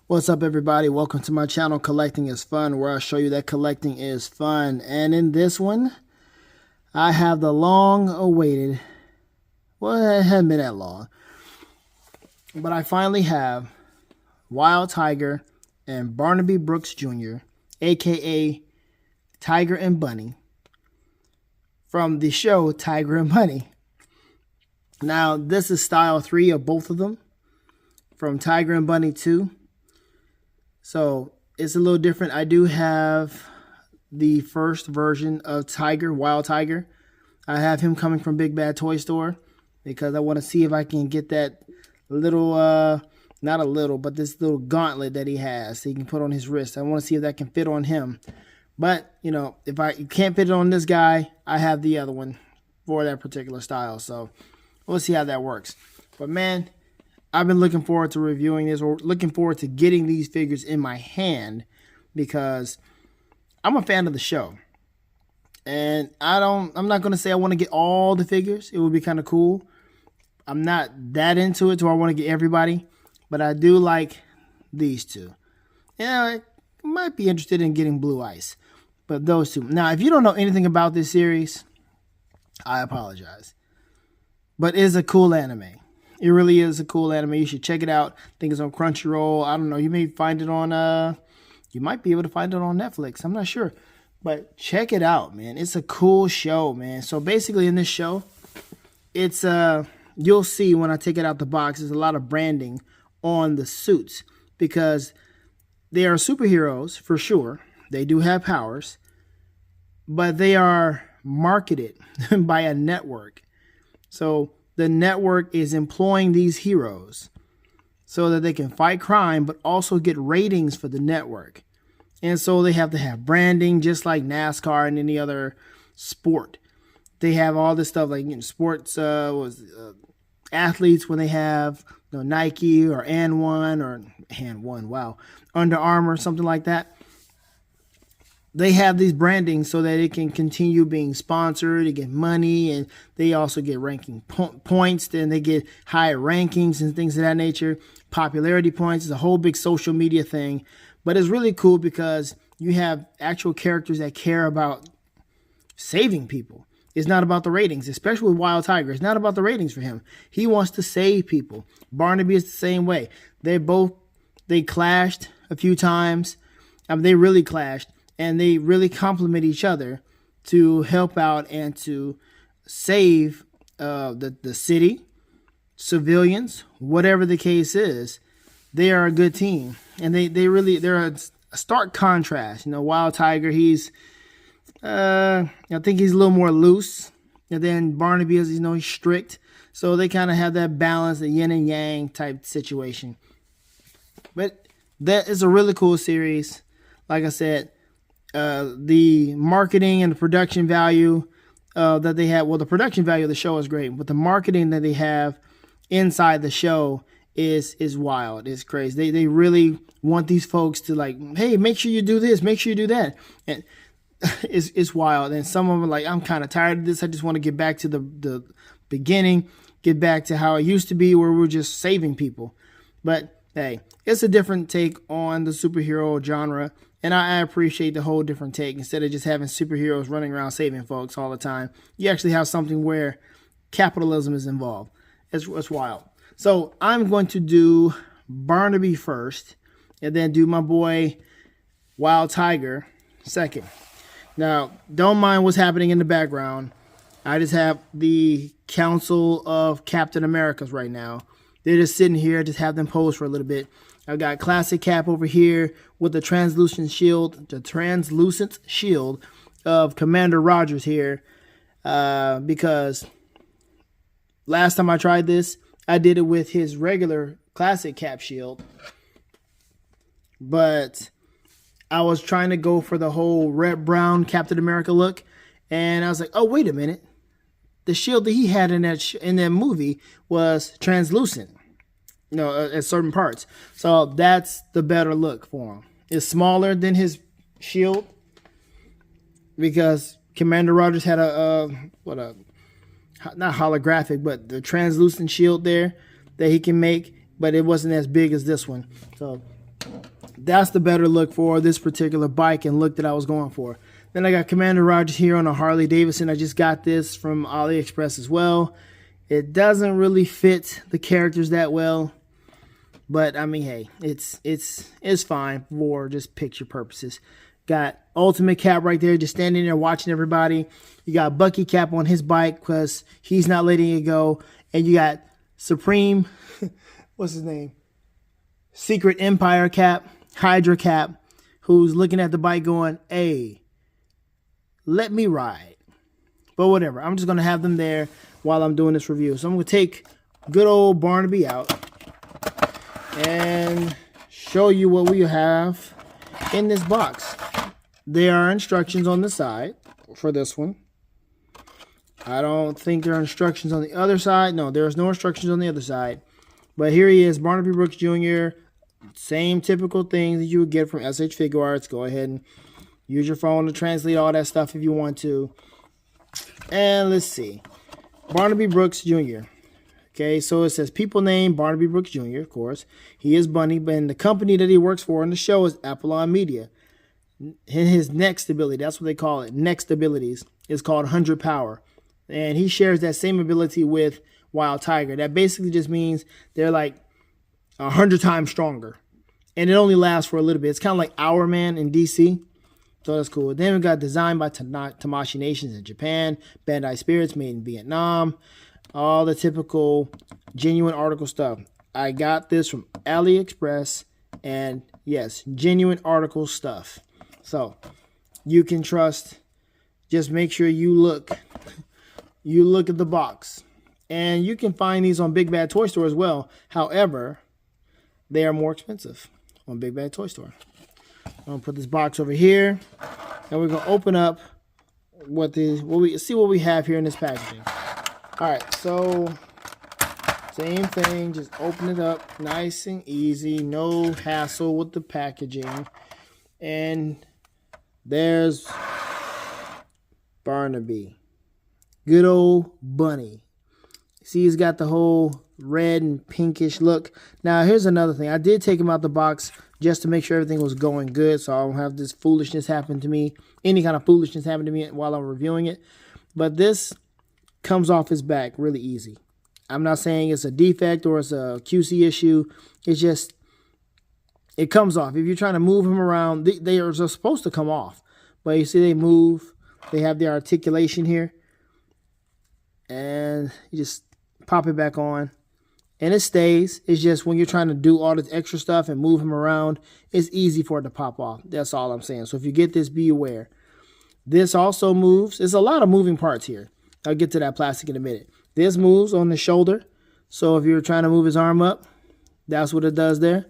What's up, everybody? Welcome to my channel, Collecting is Fun, where I show you that collecting is fun. And in this one, I have the long-awaited, well, it hasn't been that long, but I finally have Wild Tiger and Barnaby Brooks Jr., aka Tiger and Bunny, from the show Tiger and Bunny. Now, this is style 3 of both of them, from Tiger and Bunny 2. So it's a little different. I do have the first version of Tiger, Wild Tiger. I have him coming from Big Bad Toy Store because I want to see if I can get that little, not a little, but this little gauntlet that he has so he can put on his wrist. I want to see if that can fit on him. But, you know, if I can't fit it on this guy, I have the other one for that particular style. So we'll see how that works. But, man, I've been looking forward to reviewing this, or looking forward to getting these figures in my hand, because I'm a fan of the show. And I'm not going to say I want to get all the figures. It would be kind of cool. I'm not that into it, so I want to get everybody. But I do like these two. Yeah, I might be interested in getting Blue Ice. But those two. Now, if you don't know anything about this series, I apologize. But it is a cool anime. It really is a cool anime. You should check it out. I think it's on Crunchyroll. I don't know. You may find it on, you might be able to find it on Netflix. I'm not sure. But check it out, man. It's a cool show, man. So basically in this show, it's, you'll see when I take it out the box, there's a lot of branding on the suits. Because they are superheroes, for sure. They do have powers. But they are marketed by a network. So the network is employing these heroes so that they can fight crime, but also get ratings for the network. And so they have to have branding, just like NASCAR and any other sport. They have all this stuff like, you know, sports, athletes when they have, you know, Nike or Under Armour, something like that. They have these brandings so that it can continue being sponsored, they get money, and they also get ranking points. Then they get higher rankings and things of that nature. Popularity points is a whole big social media thing. But it's really cool because you have actual characters that care about saving people. It's not about the ratings, especially with Wild Tiger. It's not about the ratings for him. He wants to save people. Barnaby is the same way. They clashed a few times. They really clashed. And they really complement each other to help out and to save the city, civilians, whatever the case is. They are a good team, and they're a stark contrast. You know, Wild Tiger, he's I think he's a little more loose, and then Barnaby is, you know, he's strict. So they kind of have that balance, the yin and yang type situation. But that is a really cool series. Like I said. The marketing and the production value that they have. Well, the production value of the show is great, but the marketing that they have inside the show is wild. It's crazy. They really want these folks to, like, hey, make sure you do this, make sure you do that, and it's wild. And some of them are like, I'm kind of tired of this. I just want to get back to the beginning, get back to how it used to be, where we're just saving people. But hey, it's a different take on the superhero genre. And I appreciate the whole different take. Instead of just having superheroes running around saving folks all the time, you actually have something where capitalism is involved. It's wild. So I'm going to do Barnaby first, and then do my boy Wild Tiger second. Now, don't mind what's happening in the background. I just have the Council of Captain Americas right now. They're just sitting here. I just have them pose for a little bit. I've got Classic Cap over here with the translucent shield of Commander Rogers here, because last time I tried this, I did it with his regular Classic Cap shield, but I was trying to go for the whole red-brown Captain America look, and I was like, oh, wait a minute. The shield that he had in that movie was translucent. You know, at certain parts. So that's the better look for him. It's smaller than his shield because Commander Rogers had a not holographic, but the translucent shield there that he can make, but it wasn't as big as this one. So that's the better look for this particular bike and look that I was going for. Then I got Commander Rogers here on a Harley Davidson. I just got this from AliExpress as well. It doesn't really fit the characters that well, but I mean, hey, it's fine for just picture purposes. Got Ultimate Cap right there, just standing there watching everybody. You got Bucky Cap on his bike because he's not letting it go. And you got Supreme, what's his name? Secret Empire Cap, Hydra Cap, who's looking at the bike going, hey, let me ride. But whatever, I'm just going to have them there while I'm doing this review. So I'm going to take good old Barnaby out and show you what we have in this box. There are instructions on the side for this one. I don't think there are instructions on the other side. No, there's no instructions on the other side. But here he is, Barnaby Brooks Jr. Same typical things that you would get from SH Figure Arts. Go ahead and use your phone to translate all that stuff if you want to. And let's see. Barnaby Brooks Jr. Okay, so it says people name Barnaby Brooks Jr., of course. He is Bunny, but the company that he works for in the show is Apollon Media. His next ability, that's what they call it, next abilities, is called 100 Power. And he shares that same ability with Wild Tiger. That basically just means they're like 100 times stronger. And it only lasts for a little bit. It's kind of like Hour Man in DC. So that's cool. Then we got designed by Tamashii Nations in Japan. Bandai Spirits made in Vietnam. All the typical genuine article stuff. I got this from AliExpress. And yes, genuine article stuff. So you can trust. Just make sure you look at the box. And you can find these on Big Bad Toy Store as well. However, they are more expensive on Big Bad Toy Store. I'm going to put this box over here. And we're going to open up what we have here in this packaging. Alright, so same thing. Just open it up nice and easy. No hassle with the packaging. And there's Barnaby. Good old Bunny. See, he's got the whole red and pinkish look. Now, here's another thing. I did take him out the box just to make sure everything was going good, so I don't have this foolishness happen to me, any kind of foolishness happen to me while I'm reviewing it. But this comes off his back really easy. I'm not saying it's a defect or it's a QC issue. It's just, it comes off. If you're trying to move him around, they are supposed to come off. But you see they move. They have the articulation here. And you just pop it back on. And it stays. It's just when you're trying to do all this extra stuff and move him around, it's easy for it to pop off. That's all I'm saying. So if you get this, be aware. This also moves. There's a lot of moving parts here. I'll get to that plastic in a minute. This moves on the shoulder. So if you're trying to move his arm up, that's what it does there.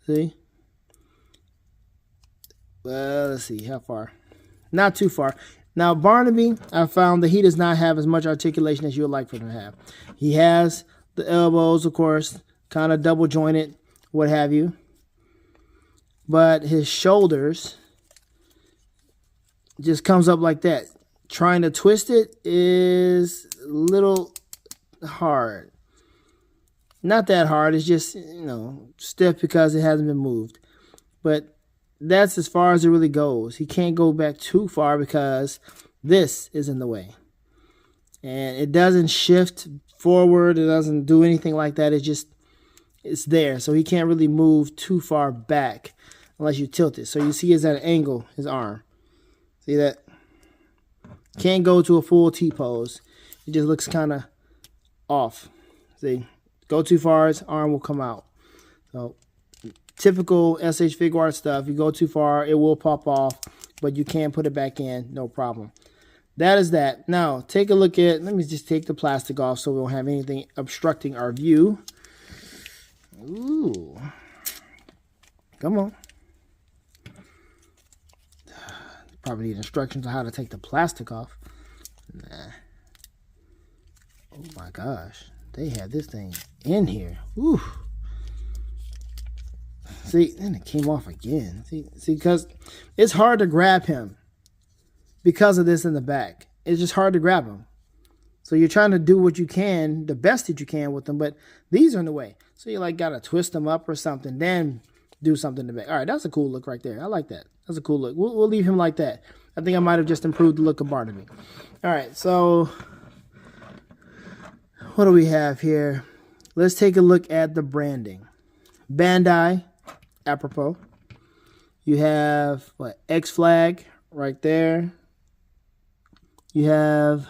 See? Well, let's see. How far? Not too far. Now, Barnaby, I found that he does not have as much articulation as you would like for him to have. He has the elbows, of course, kind of double jointed, what have you. But his shoulders just comes up like that. Trying to twist it is a little hard. Not that hard. It's just, stiff because it hasn't been moved. But that's as far as it really goes. He can't go back too far because this is in the way. And it doesn't shift forward. It doesn't do anything like that. It's there. So he can't really move too far back unless you tilt it. So you see it's at an angle, his arm. See that? Can't go to a full T-pose. It just looks kind of off. See? Go too far, his arm will come out. So typical SH Figure Art stuff. You go too far, it will pop off, but you can put it back in, no problem. That is that. Now, take a look at, let me just take the plastic off so we don't have anything obstructing our view. Ooh. Come on. Probably need instructions on how to take the plastic off. Nah. Oh my gosh. They had this thing in here. Ooh. See, then it came off again. See, because it's hard to grab him because of this in the back. It's just hard to grab him. So you're trying to do what you can, the best that you can with them, but these are in the way. So you like got to twist them up or something, then do something to back. All right, that's a cool look right there. I like that. That's a cool look. We'll leave him like that. I think I might have just improved the look of Barnaby. All right, so what do we have here? Let's take a look at the branding. Bandai, apropos. You have, what, X-Flag right there. You have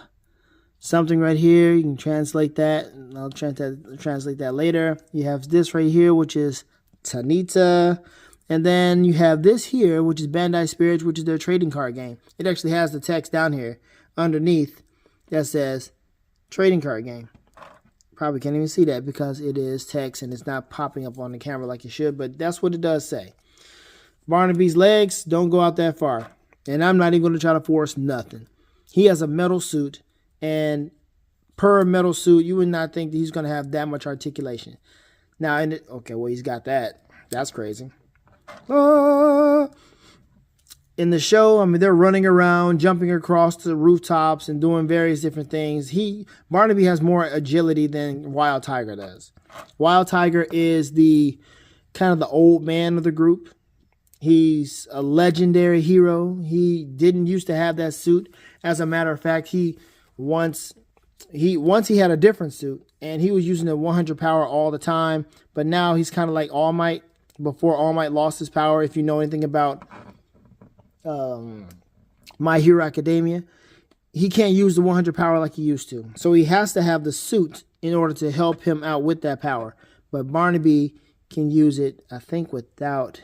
something right here. You can translate that. And I'll translate that later. You have this right here, which is Tanita. And then you have this here, which is Bandai Spirits, which is their trading card game. It actually has the text down here underneath that says trading card game. Probably can't even see that because it is text and it's not popping up on the camera like it should, but that's what it does say. Barnaby's legs don't go out that far. And I'm not even going to try to force nothing. He has a metal suit, and per metal suit, you would not think that he's going to have that much articulation. Now, okay, well, he's got that. That's crazy. In the show, I mean, they're running around, jumping across the rooftops and doing various different things. Barnaby has more agility than Wild Tiger does. Wild Tiger is the kind of the old man of the group. He's a legendary hero. He didn't used to have that suit. As a matter of fact, once he had a different suit, and he was using the 100 power all the time. But now he's kind of like All Might before All Might lost his power. If you know anything about My Hero Academia, he can't use the 100 power like he used to. So he has to have the suit in order to help him out with that power. But Barnaby can use it, I think, without.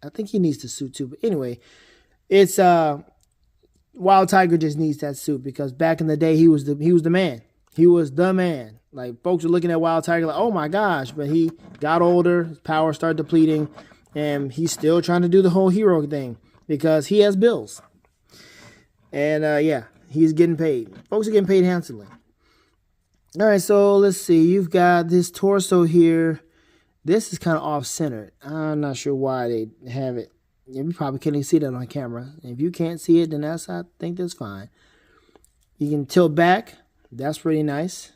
I think he needs the suit too. But anyway, it's Wild Tiger just needs that suit because back in the day he was the man. He was the man. Like folks were looking at Wild Tiger like, oh my gosh, but he got older, his power started depleting, and he's still trying to do the whole hero thing because he has bills. And yeah, he's getting paid. Folks are getting paid handsomely. All right, so let's see. You've got this torso here. This is kind of off-centered. I'm not sure why they have it. You probably can't even see that on camera. If you can't see it, then I think that's fine. You can tilt back. That's really nice.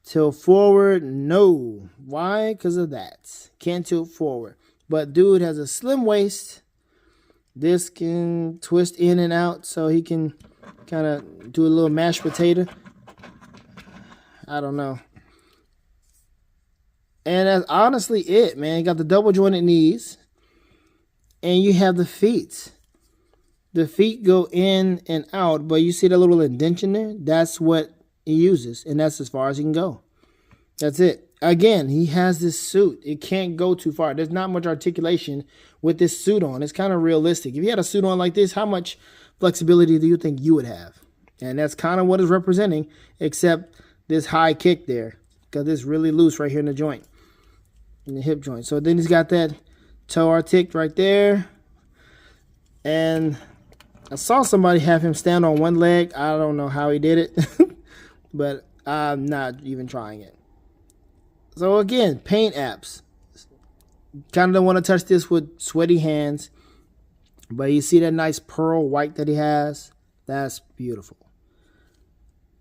Tilt forward. No. Why? Because of that. Can't tilt forward. But dude has a slim waist. This can twist in and out so he can kind of do a little mashed potato. I don't know. And that's honestly it, man. You got the double jointed knees. And you have the feet. The feet go in and out. But you see that little indentation there? That's what he uses. And that's as far as he can go. That's it. Again, he has this suit. It can't go too far. There's not much articulation with this suit on. It's kind of realistic. If you had a suit on like this, how much flexibility do you think you would have? And that's kind of what it's representing. Except this high kick there. Because it's really loose right here in the joint. In the hip joint. So then he's got that toe artic right there. And I saw somebody have him stand on one leg. I don't know how he did it. But I'm not even trying it. So again, paint apps. Kind of don't want to touch this with sweaty hands. But you see that nice pearl white that he has? That's beautiful.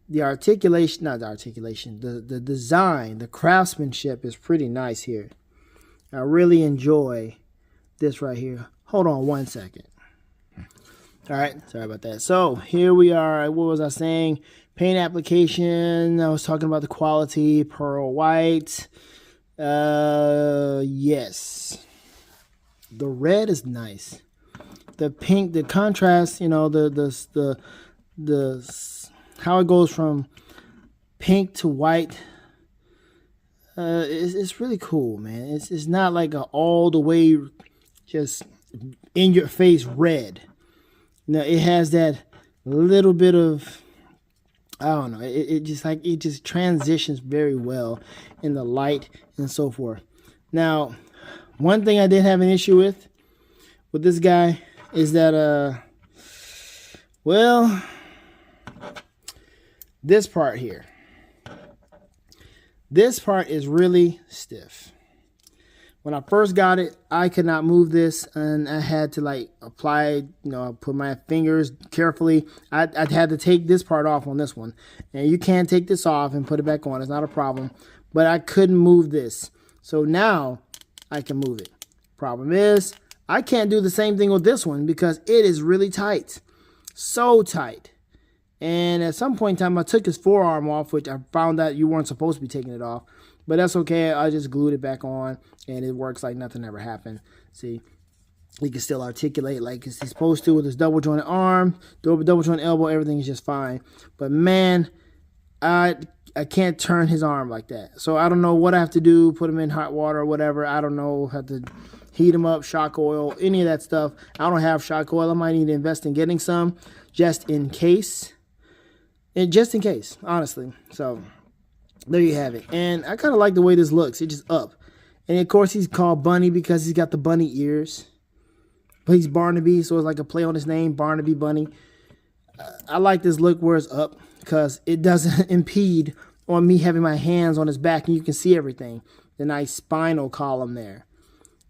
The articulation, not the articulation, the design, the craftsmanship is pretty nice here. I really enjoy this right here. Hold on one second. All right, sorry about that. So here we are. What was I saying? Paint application. I was talking about the quality, pearl white. Yes. The red is nice. The pink, the contrast, you know, the how it goes from pink to white. It's really cool, man. It's not like a all the way just in your face red. No, it has that little bit of, I don't know. It just transitions very well in the light and so forth. Now, one thing I did have an issue with this guy is that well, this part here. This part is really stiff. When I first got it, I could not move this, and I had to like apply, put my fingers carefully. I had to take this part off on this one. And you can take this off and put it back on. It's not a problem. But I couldn't move this. So now I can move it. Problem is, I can't do the same thing with this one because it is really tight. So tight. And at some point in time, I took his forearm off, which I found out you weren't supposed to be taking it off. But that's okay. I just glued it back on, and it works like nothing ever happened. See, he can still articulate like he's supposed to with his double jointed arm, double jointed elbow. Everything is just fine. But man, I can't turn his arm like that. So I don't know what I have to do. Put him in hot water or whatever. I don't know. Have to heat him up, shock oil, any of that stuff. I don't have shock oil. I might need to invest in getting some just in case. Just in case, honestly. So there you have it. And I kind of like the way this looks. It's just up. And of course, he's called Bunny because he's got the bunny ears. But he's Barnaby, so it's like a play on his name, Barnaby Bunny. I like this look where it's up because it doesn't impede on me having my hands on his back and you can see everything. The nice spinal column there.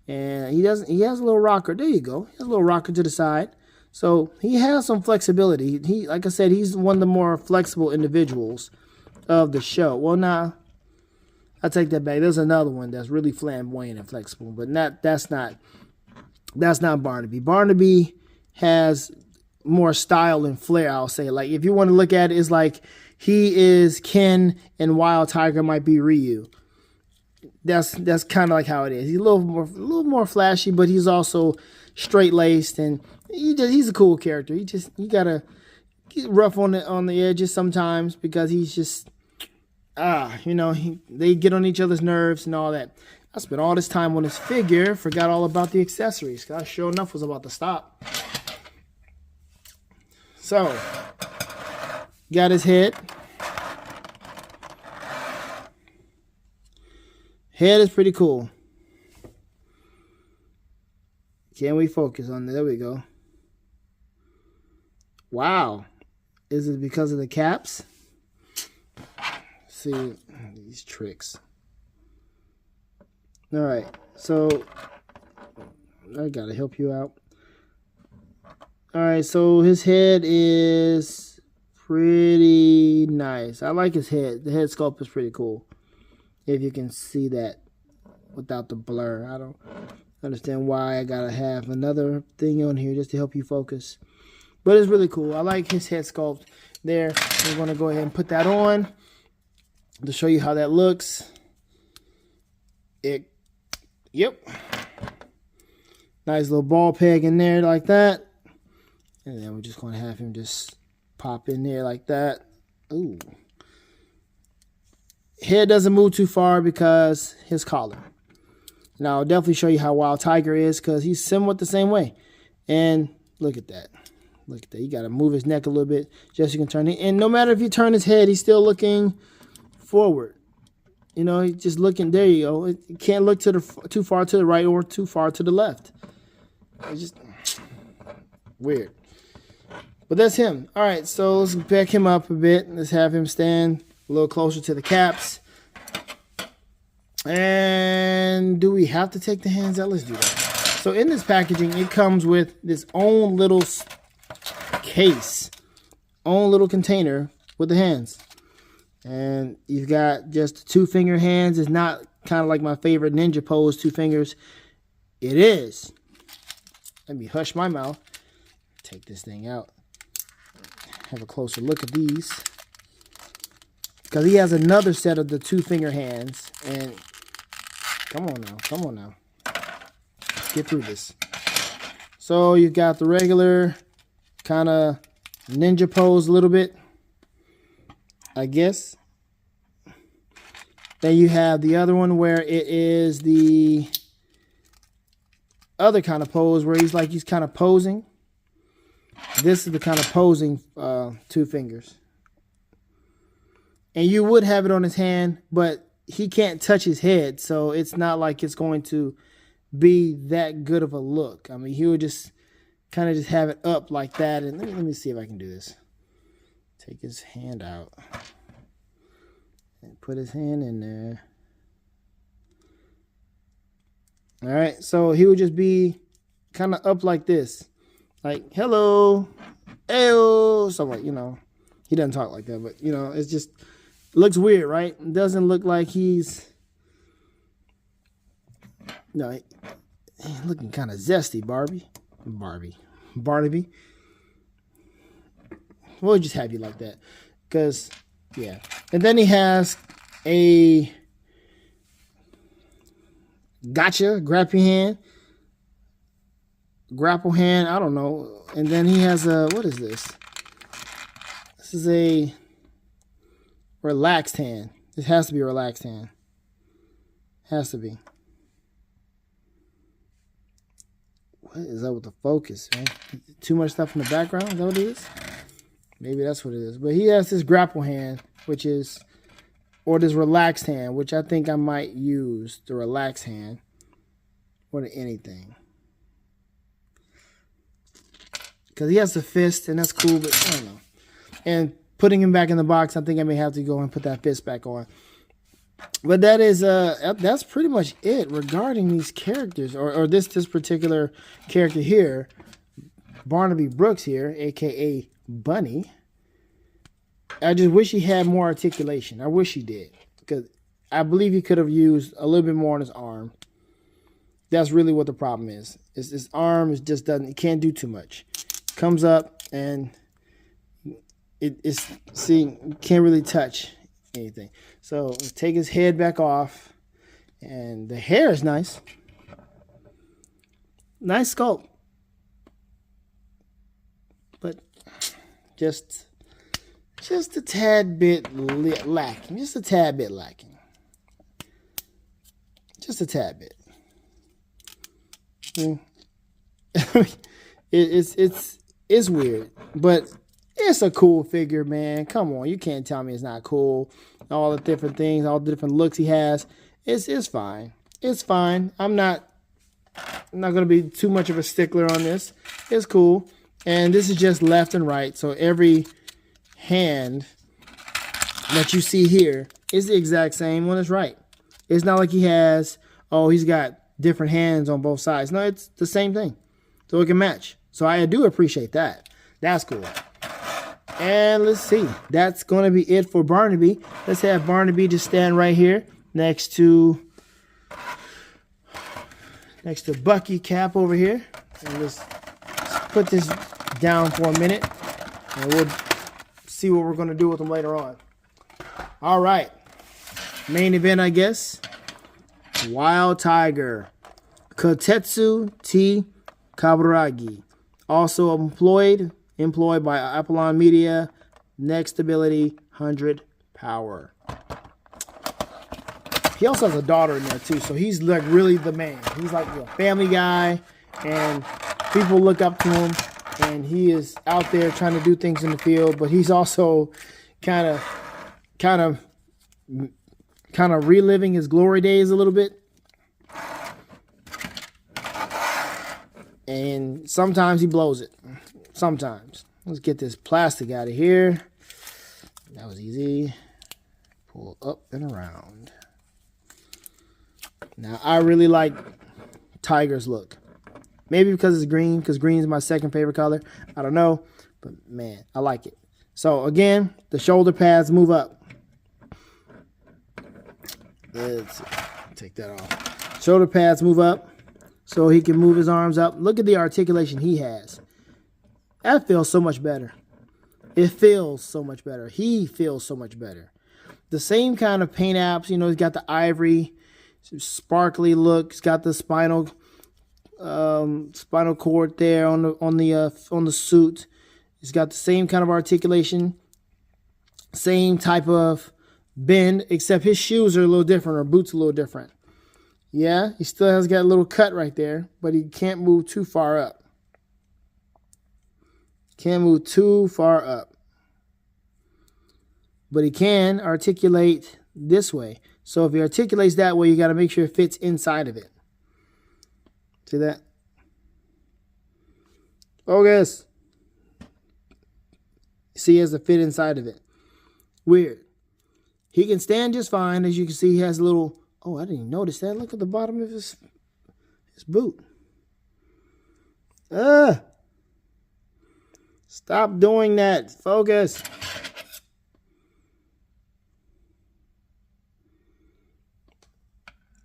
And he has a little rocker. There you go. He has a little rocker to the side. So he has some flexibility. Like I said, he's one of the more flexible individuals of the show. Well, now, I take that back. There's another one that's really flamboyant and flexible, but that's not Barnaby. Barnaby has more style and flair, I'll say. Like, if you want to look at it, it's like he is Ken and Wild Tiger might be Ryu. That's kind of like how it is. He's a little more flashy, but he's also straight-laced, and he's a cool character. You gotta get rough on the edges sometimes because he's just they get on each other's nerves and all that. I spent all this time on this figure, forgot all about the accessories because I sure enough was about to stop. So, got his head. Head is pretty cool. Can we focus on it? There we go. Wow. Is it because of the caps? See these tricks. All right. So I got to help you out. All right. So his head is pretty nice. I like his head. The head sculpt is pretty cool. If you can see that without the blur. I don't understand why I gotta have another thing on here just to help you focus. But it's really cool. I like his head sculpt there. We're gonna go ahead and put that on to show you how that looks. Yep. Nice little ball peg in there like that. And then we're just gonna have him just pop in there like that. Ooh. Head doesn't move too far because his collar. Now, I'll definitely show you how Wild Tiger is because he's somewhat the same way. And look at that. Look at that. You got to move his neck a little bit just so you can turn it. And no matter if you turn his head, he's still looking forward. He's just looking. There you go. You can't look too far to the right or too far to the left. It's just weird. But that's him. All right, so let's back him up a bit. Let's have him stand a little closer to the caps. And do we have to take the hands out? Let's do that. So in this packaging, it comes with this own little case, own little container with the hands. And you've got just 2-finger hands. It's not kind of like my favorite ninja pose, 2 fingers. It is. Let me hush my mouth. Take this thing out. Have a closer look at these. Because he has another set of the 2-finger hands. And come on now. Let's get through this. So you've got the regular kind of ninja pose a little bit, I guess. Then you have the other one where it is the other kind of pose where he's kind of posing. This is the kind of posing 2 fingers. And you would have it on his hand, but he can't touch his head, so it's not like it's going to be that good of a look. I mean, he would just kind of just have it up like that. And let me see if I can do this. Take his hand out and put his hand in there. All right, so he would just be kind of up like this, like hello, ew. So like, you know, he doesn't talk like that, but you know, it's just it looks weird, right? It doesn't look like he's no, he's looking kind of zesty, Barnaby. We'll just have you like that, because yeah. And then he has a gotcha, grapple hand, I don't know. And then he has a, what is this? This is a relaxed hand. This has to be a relaxed hand. Has to be. What is that with the focus, man? Too much stuff in the background? Is that what it is? Maybe that's what it is. But he has this grapple hand, which is, or this relaxed hand, which I think I might use the relaxed hand more than anything. Because he has the fist, and that's cool, but I don't know. And putting him back in the box, I think I may have to go and put that fist back on. But that is that's pretty much it regarding these characters, or this particular character here, Barnaby Brooks here, aka Bunny. I just wish he had more articulation. I wish he did, because I believe he could have used a little bit more on his arm. That's really what the problem is. His arm is just doesn't. It can't do too much. Comes up and it's see, can't really touch anything. So take his head back off, and the hair is nice. Nice sculpt, but just a tad bit lacking. Just a tad bit lacking. Just a tad bit. It's weird, but it's a cool figure, man. Come on, you can't tell me it's not cool. All the different things, all the different looks he has. It's fine. It's fine. I'm not gonna be too much of a stickler on this. It's cool. And this is just left and right. So every hand that you see here is the exact same one as right. It's not like he has, oh, he's got different hands on both sides. No, it's the same thing. So it can match. So I do appreciate that. That's cool. And let's see. That's going to be it for Barnaby. Let's have Barnaby just stand right here next to Bucky Cap over here. And let's put this down for a minute, and we'll see what we're going to do with him later on. All right. Main event, I guess. Wild Tiger. Kotetsu T. Kaburagi. Also employed by Apollon Media. Next ability, 100 power. He also has a daughter in there too, so he's like really the man. He's like a family guy, and people look up to him, and he is out there trying to do things in the field, but he's also kind of reliving his glory days a little bit. And sometimes he blows it. Sometimes. Let's get this plastic out of here. That was easy. Pull up and around. Now, I really like Tiger's look. Maybe because it's green, because green is my second favorite color. I don't know. But, man, I like it. So, again, the shoulder pads move up. Let's take that off. Shoulder pads move up, so he can move his arms up. Look at the articulation he has. That feels so much better. It feels so much better. He feels so much better. The same kind of paint apps. You know, he's got the ivory, sparkly look. He's got the spinal cord there on the suit. He's got the same kind of articulation, same type of bend, except his shoes are a little different, or boots a little different. Yeah, he still has got a little cut right there, but he can't move too far up. Can't move too far up. But he can articulate this way. So if he articulates that way, you got to make sure it fits inside of it. See that? Focus. See, he has to fit inside of it. Weird. He can stand just fine. As you can see, he has a little... Oh, I didn't even notice that. Look at the bottom of his His boot. Stop doing that. Focus.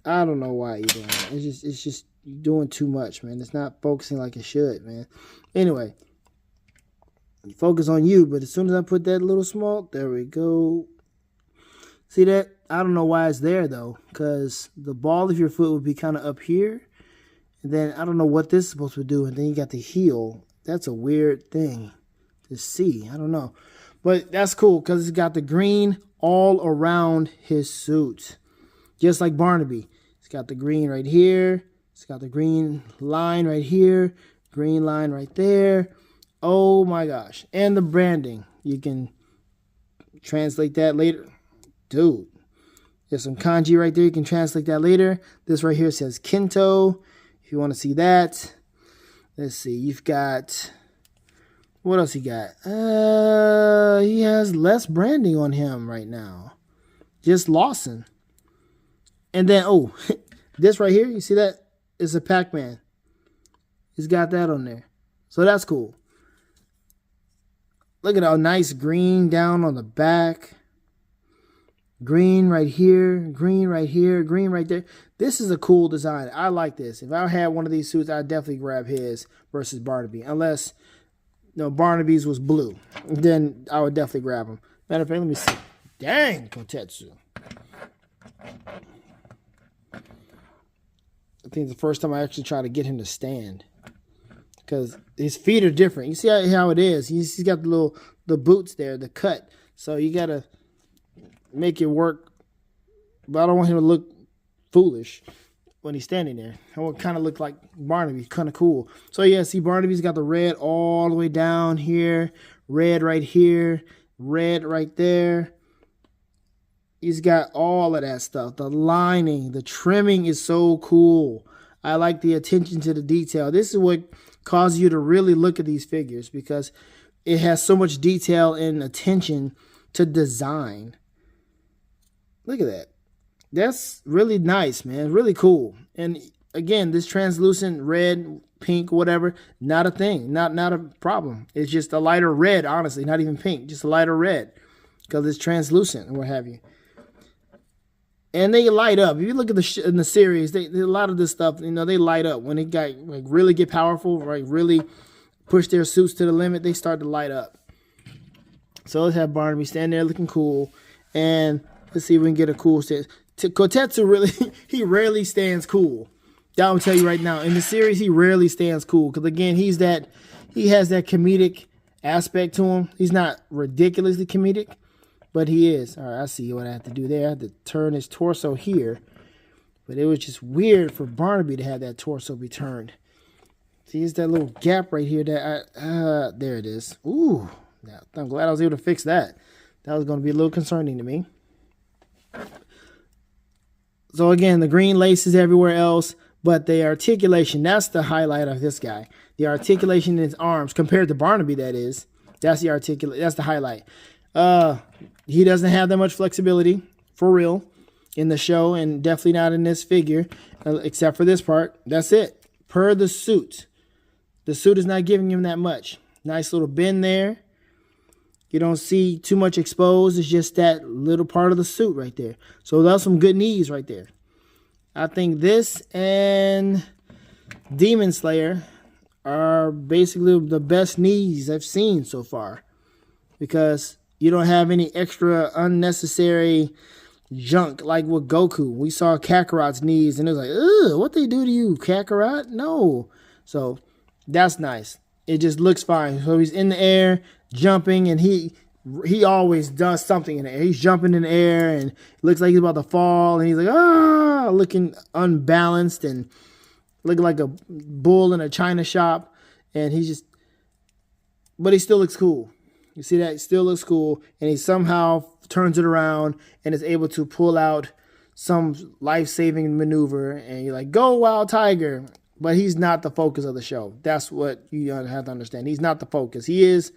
I don't know why you're doing that. It's just you're doing too much, man. It's not focusing like it should, man. Anyway, you focus on you, but as soon as I put that little small, there we go. See that? I don't know why it's there though, because the ball of your foot would be kind of up here. And then I don't know what this is supposed to do. And then you got the heel. That's a weird thing to see. I don't know. But that's cool because it's got the green all around his suit. Just like Barnaby. It's got the green right here. It's got the green line right here. Green line right there. Oh my gosh. And the branding. You can translate that later. Dude. There's some kanji right there. You can translate that later. This right here says Kinto. If you want to see that. Let's see. You've got... What else he got? He has less branding on him right now. Just Lawson. And then, oh, this right here, you see that? It's a Pac-Man. He's got that on there. So that's cool. Look at how nice green down on the back. Green right here, green right here, green right there. This is a cool design. I like this. If I had one of these suits, I'd definitely grab his versus Barnaby. Unless, you know, Barnaby's was blue. Then I would definitely grab him. Matter of fact, let me see. Dang, Kotetsu. I think it's the first time I actually try to get him to stand. Because his feet are different. You see how it is. He's got the boots there, the cut. So you got to make it work. But I don't want him to look foolish when he's standing there. I want to kind of look like Barnaby. Kind of cool. So yeah, see Barnaby's got the red all the way down here. Red right here. Red right there. He's got all of that stuff. The lining, the trimming is so cool. I like the attention to the detail. This is what causes you to really look at these figures because it has so much detail and attention to design. Look at that. That's really nice, man. Really cool. And again, this translucent red, pink, whatever, not a thing. Not a problem. It's just a lighter red, honestly. Not even pink. Just a lighter red because it's translucent and what have you. And they light up. If you look at in the series, a lot of this stuff, you know, they light up. When they got like really get powerful, right, really push their suits to the limit, they start to light up. So let's have Barnaby stand there looking cool. And let's see if we can get a cool stand. Kotetsu really, he rarely stands cool. That will tell you right now. In the series, he rarely stands cool. Because again, he has that comedic aspect to him. He's not ridiculously comedic. But he is. All right, I see what I have to do there. I have to turn his torso here. But it was just weird for Barnaby to have that torso be turned. See, there's that little gap right here that there it is. Ooh, I'm glad I was able to fix that. That was going to be a little concerning to me. So again, the green laces everywhere else. But the articulation, that's the highlight of this guy. The articulation in his arms, compared to Barnaby, that is. That's the highlight. He doesn't have that much flexibility, for real, in the show, and definitely not in this figure, except for this part. That's it. Per the suit. The suit is not giving him that much. Nice little bend there. You don't see too much exposed. It's just that little part of the suit right there. So that's some good knees right there. I think this and Demon Slayer are basically the best knees I've seen so far. Because you don't have any extra unnecessary junk like with Goku. We saw Kakarot's knees and it was like, ugh, what they do to you, Kakarot? No. So that's nice. It just looks fine. So he's in the air, jumping, and he always does something in the air. He's jumping in the air and it looks like he's about to fall. And he's like, ah, looking unbalanced and looking like a bull in a china shop. And but he still looks cool. You see that? It still looks cool. And he somehow turns it around and is able to pull out some life-saving maneuver. And you're like, go, Wild Tiger. But he's not the focus of the show. That's what you have to understand. He's not the focus. He is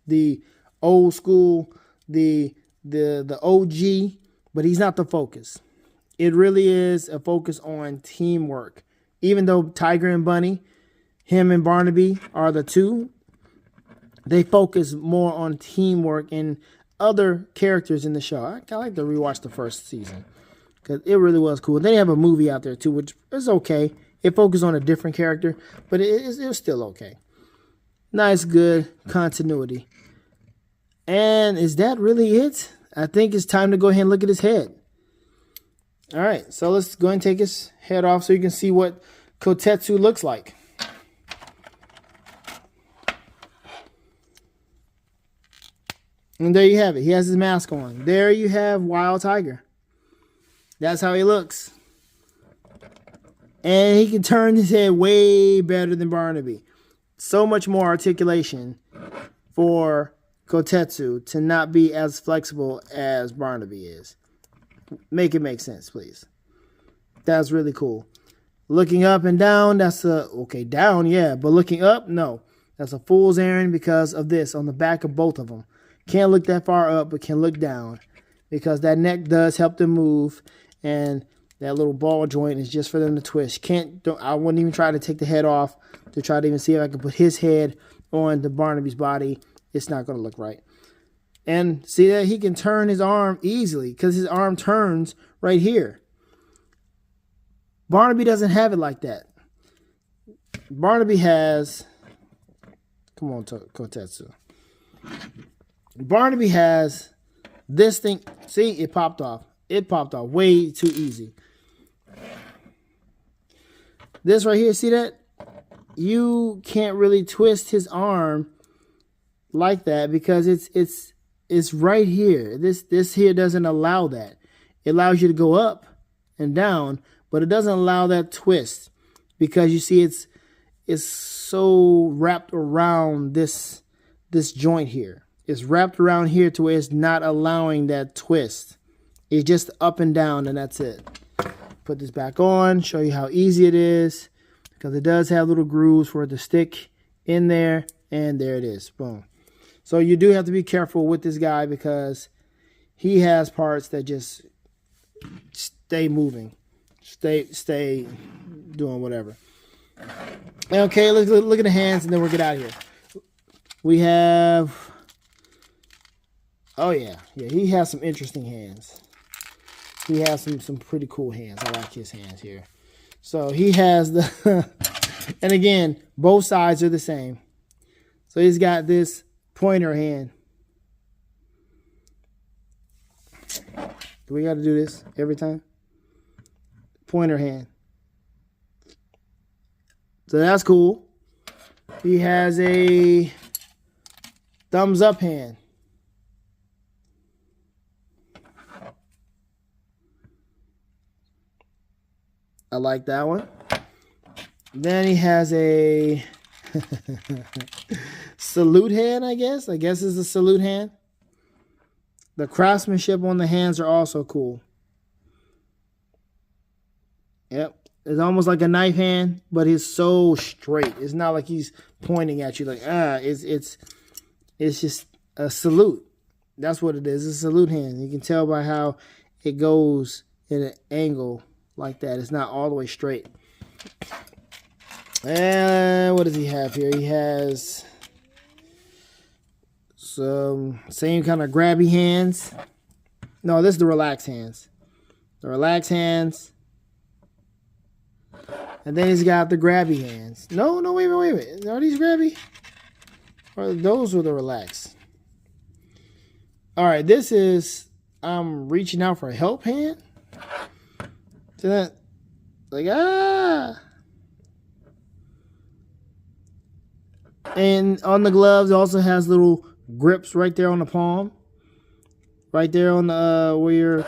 the old school, the OG, but he's not the focus. It really is a focus on teamwork. even though Tiger and Bunny, him and Barnaby are the two, they focus more on teamwork and other characters in the show. I like to rewatch the first season because it really was cool. They have a movie out there too, which is okay. It focused on a different character, but it was still okay. Nice, good continuity. And is that really it? I think it's time to go ahead and look at his head. All right, so let's go ahead and take his head off so you can see what Kotetsu looks like. And there you have it. He has his mask on. There you have Wild Tiger. That's how he looks. And he can turn his head way better than Barnaby. So much more articulation for Kotetsu to not be as flexible as Barnaby is. Make it make sense, please. That's really cool. Looking up and down, that's a... Okay, down, yeah. But looking up, no. That's a fool's errand because of this on the back of both of them. Can't look that far up, but can look down. Because that neck does help them move. And that little ball joint is just for them to twist. I wouldn't even try to take the head off to try to even see if I could put his head on the Barnaby's body. It's not going to look right. And see that he can turn his arm easily because his arm turns right here. Barnaby doesn't have it like that. Barnaby has... Come on, Kotetsu. Barnaby has this thing. See, it popped off. It popped off way too easy. This right here, see that? You can't really twist his arm like that because it's right here. This here doesn't allow that. It allows you to go up and down, but it doesn't allow that twist because you see it's so wrapped around this joint here. It's wrapped around here to where it's not allowing that twist. It's just up and down, and that's it. Put this back on, show you how easy it is, because it does have little grooves for it to stick in there, and there it is. Boom. So you do have to be careful with this guy because he has parts that just stay moving, stay doing whatever. Okay, let's look at the hands, and then we'll get out of here. We have... Oh, yeah. Yeah, he has some interesting hands. He has some pretty cool hands. I like his hands here. So he has the... And again, both sides are the same. So he's got this pointer hand. Do we got to do this every time? Pointer hand. So that's cool. He has a thumbs up hand. I like that one. Then he has a salute hand, I guess. I guess it's a salute hand. The craftsmanship on the hands are also cool. Yep. It's almost like a knife hand, but it's so straight. It's not like he's pointing at you like, it's just a salute. That's what it is. It's a salute hand. You can tell by how it goes in an angle like that. It's not all the way straight. And what does he have here? He has some same kind of grabby hands. No, this is the relaxed hands. The relaxed hands. And then he's got the grabby hands. No, wait a minute. Are these grabby? Or those were the relaxed? All right, this is I'm reaching out for a help hand. So that, like, And on the gloves, it also has little grips right there on the palm. Right there on the, where you're...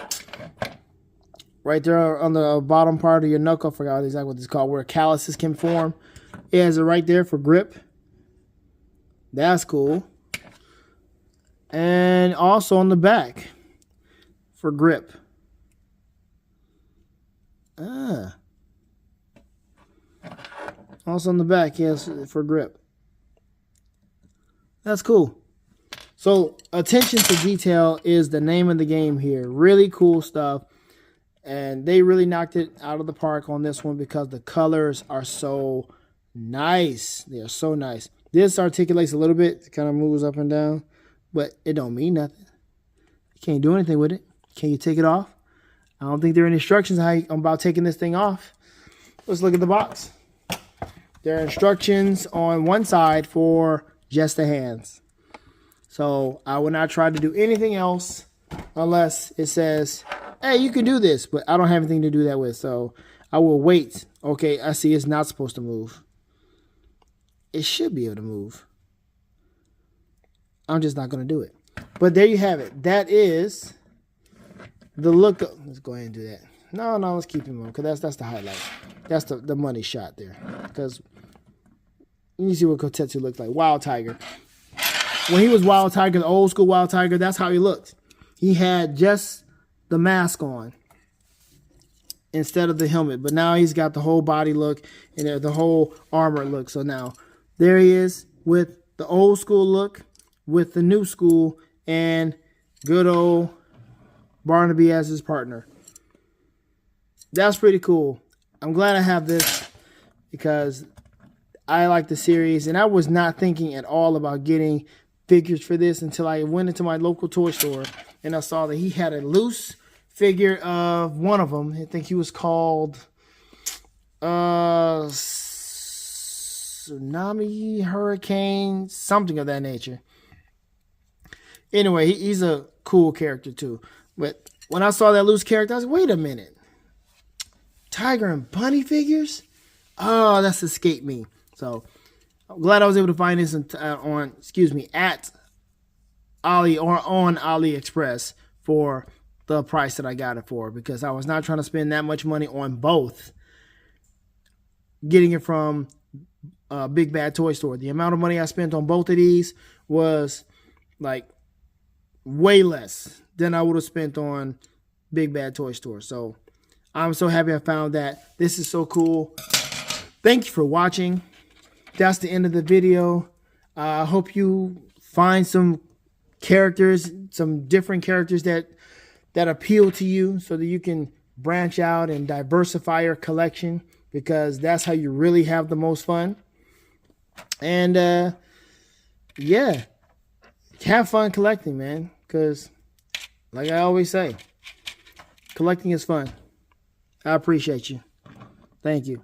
Right there on the bottom part of your knuckle. I forgot exactly what it's called. Where calluses can form. It has it right there for grip. That's cool. And also on the back. For grip. Also on the back, yes, for grip. That's cool. So, attention to detail is the name of the game here. Really cool stuff. And they really knocked it out of the park on this one because the colors are so nice. They are so nice. This articulates a little bit. It kind of moves up and down, but it don't mean nothing. You can't do anything with it. Can you take it off? I don't think there are instructions about taking this thing off. Let's look at the box. There are instructions on one side for just the hands. So I will not try to do anything else unless it says, hey, you can do this, but I don't have anything to do that with. So I will wait. Okay, I see it's not supposed to move. It should be able to move. I'm just not going to do it. But there you have it. That is the look of, let's go ahead and do that. No, let's keep him on because that's the highlight. That's the money shot there. Because you see what Kotetsu looked like. Wild Tiger. When he was Wild Tiger, the old school Wild Tiger, that's how he looked. He had just the mask on instead of the helmet. But now he's got the whole body look and the whole armor look. So now there he is with the old school look, with the new school, and good old Barnaby as his partner. That's pretty cool. I'm glad I have this because I like the series. And I was not thinking at all about getting figures for this until I went into my local toy store and I saw that he had a loose figure of one of them. I think he was called Tsunami, Hurricane, something of that nature. Anyway, he's a cool character too. But when I saw that loose character, I was like, wait a minute. Tiger and Bunny figures? Oh, that's escaped me. So I'm glad I was able to find this at Ali or on AliExpress for the price that I got it for, because I was not trying to spend that much money on both. Getting it from Big Bad Toy Store. The amount of money I spent on both of these was like way less than I would have spent on Big Bad Toy Store. So I'm so happy I found that. This is so cool. Thank you for watching. That's the end of the video. I hope you find some characters, some different characters that appeal to you so that you can branch out and diversify your collection, because that's how you really have the most fun. And yeah, have fun collecting, man, because like I always say, collecting is fun. I appreciate you. Thank you.